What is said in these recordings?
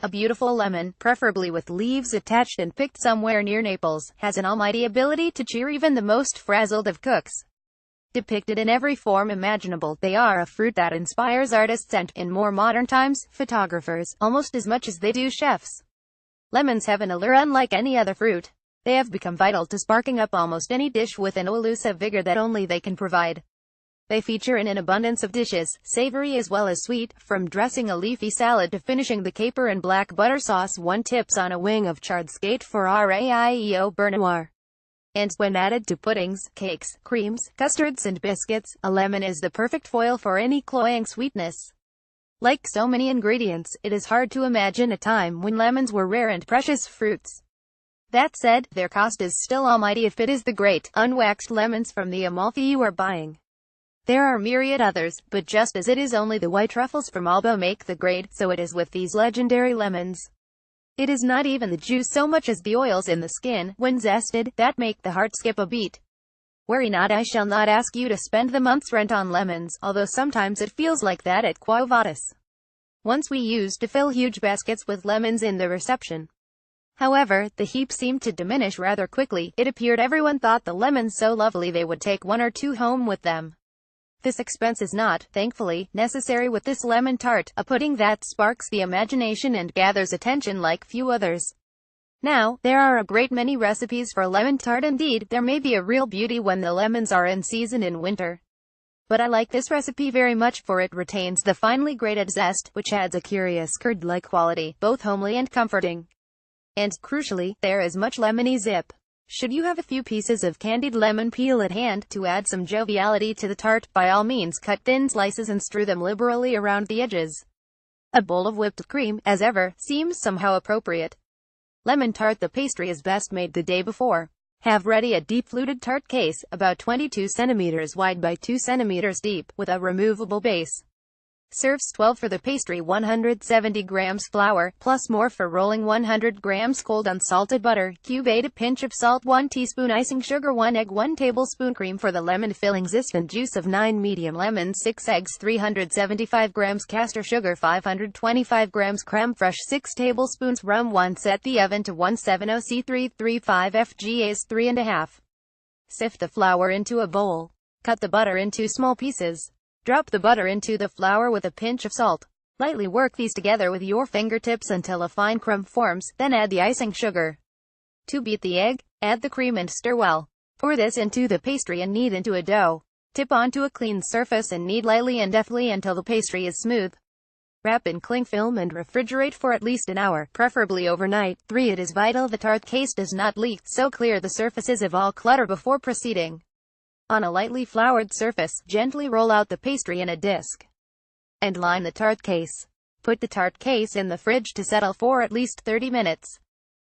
A beautiful lemon, preferably with leaves attached and picked somewhere near Naples, has an almighty ability to cheer even the most frazzled of cooks. Depicted in every form imaginable, they are a fruit that inspires artists and, in more modern times, photographers, almost as much as they do chefs. Lemons have an allure unlike any other fruit. They have become vital to sparking up almost any dish with an elusive vigor that only they can provide. They feature in an abundance of dishes, savory as well as sweet, from dressing a leafy salad to finishing the caper and black butter sauce one tips on a wing of charred skate for raio beurre noir. And, when added to puddings, cakes, creams, custards and biscuits, a lemon is the perfect foil for any cloying sweetness. Like so many ingredients, it is hard to imagine a time when lemons were rare and precious fruits. That said, their cost is still almighty if it is the great, unwaxed lemons from the Amalfi you are buying. There are myriad others, but just as it is only the white truffles from Alba make the grade, so it is with these legendary lemons. It is not even the juice so much as the oils in the skin, when zested, that make the heart skip a beat. Worry not, I shall not ask you to spend the month's rent on lemons, although sometimes it feels like that at Quo Vadis. Once we used to fill huge baskets with lemons in the reception. However, the heap seemed to diminish rather quickly. It appeared everyone thought the lemons so lovely they would take one or two home with them. This expense is not, thankfully, necessary with this lemon tart, a pudding that sparks the imagination and gathers attention like few others. Now, there are a great many recipes for lemon tart. Indeed, there may be a real beauty when the lemons are in season in winter. But I like this recipe very much, for it retains the finely grated zest, which adds a curious curd-like quality, both homely and comforting. And, crucially, there is much lemony zip. Should you have a few pieces of candied lemon peel at hand, to add some joviality to the tart, by all means cut thin slices and strew them liberally around the edges. A bowl of whipped cream, as ever, seems somehow appropriate. Lemon tart. The pastry is best made the day before. Have ready a deep fluted tart case, about 22 cm wide by 2 cm deep, with a removable base. Serves 12 for the pastry, 170 grams flour, plus more for rolling, 100 grams cold unsalted butter, cube 8, a pinch of salt, 1 teaspoon icing sugar, 1 egg, 1 tablespoon cream for the lemon filling, zest and juice of 9 medium lemons, 6 eggs, 375 grams castor sugar, 525 grams creme fraiche, 6 tablespoons rum, 1. Set the oven to 170 C335 FGAs 3.5. Sift the flour into a bowl. Cut the butter into small pieces. Drop the butter into the flour with a pinch of salt. Lightly work these together with your fingertips until a fine crumb forms, then add the icing sugar. To beat the egg, add the cream and stir well. Pour this into the pastry and knead into a dough. Tip onto a clean surface and knead lightly and deftly until the pastry is smooth. Wrap in cling film and refrigerate for at least an hour, preferably overnight. 3. It is vital the tart case does not leak, so clear the surfaces of all clutter before proceeding. On a lightly floured surface, gently roll out the pastry in a disc. And line the tart case. Put the tart case in the fridge to settle for at least 30 minutes.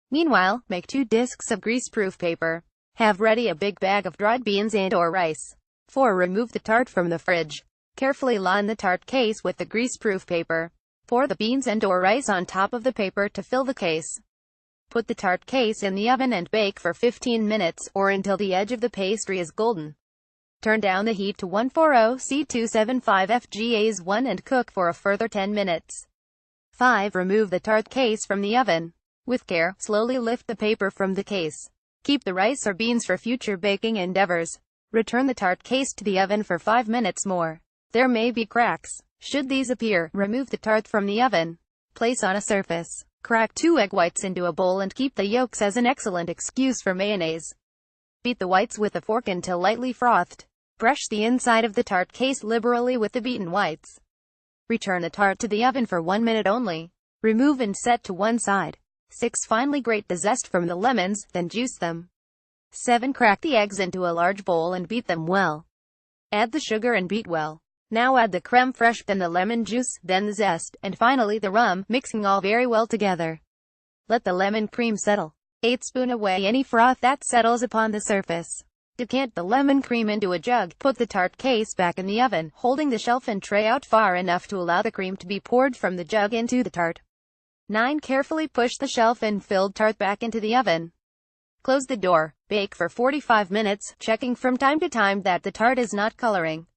Meanwhile, make 2 discs of greaseproof paper. Have ready a big bag of dried beans and/or rice. 4. Remove the tart from the fridge. Carefully line the tart case with the greaseproof paper. Pour the beans and/or rice on top of the paper to fill the case. Put the tart case in the oven and bake for 15 minutes, or until the edge of the pastry is golden. Turn down the heat to 140 C275 FGAs 1 and cook for a further 10 minutes. 5. Remove the tart case from the oven. With care, slowly lift the paper from the case. Keep the rice or beans for future baking endeavors. Return the tart case to the oven for 5 minutes more. There may be cracks. Should these appear, remove the tart from the oven. Place on a surface. Crack 2 egg whites into a bowl and keep the yolks as an excellent excuse for mayonnaise. Beat the whites with a fork until lightly frothed. Brush the inside of the tart case liberally with the beaten whites. Return the tart to the oven for 1 minute only. Remove and set to one side. 6. Finally grate the zest from the lemons, then juice them. 7. Crack the eggs into a large bowl and beat them well. Add the sugar and beat well. Now add the creme fraiche, then the lemon juice, then the zest, and finally the rum, mixing all very well together. Let the lemon cream settle. 8. Spoon away any froth that settles upon the surface. Decant the lemon cream into a jug. Put the tart case back in the oven, holding the shelf and tray out far enough to allow the cream to be poured from the jug into the tart. 9. Carefully push the shelf and filled tart back into the oven. Close the door. Bake for 45 minutes, checking from time to time that the tart is not coloring.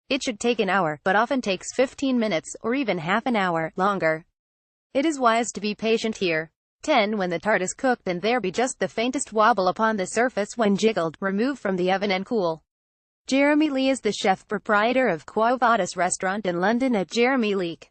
It should take an hour, but often takes 15 minutes, or even half an hour, longer. It is wise to be patient here. 10. When the tart is cooked and there be just the faintest wobble upon the surface when jiggled, remove from the oven and cool. Jeremy Lee is the chef proprietor of Quo Vadis restaurant in London at Jeremy Leek.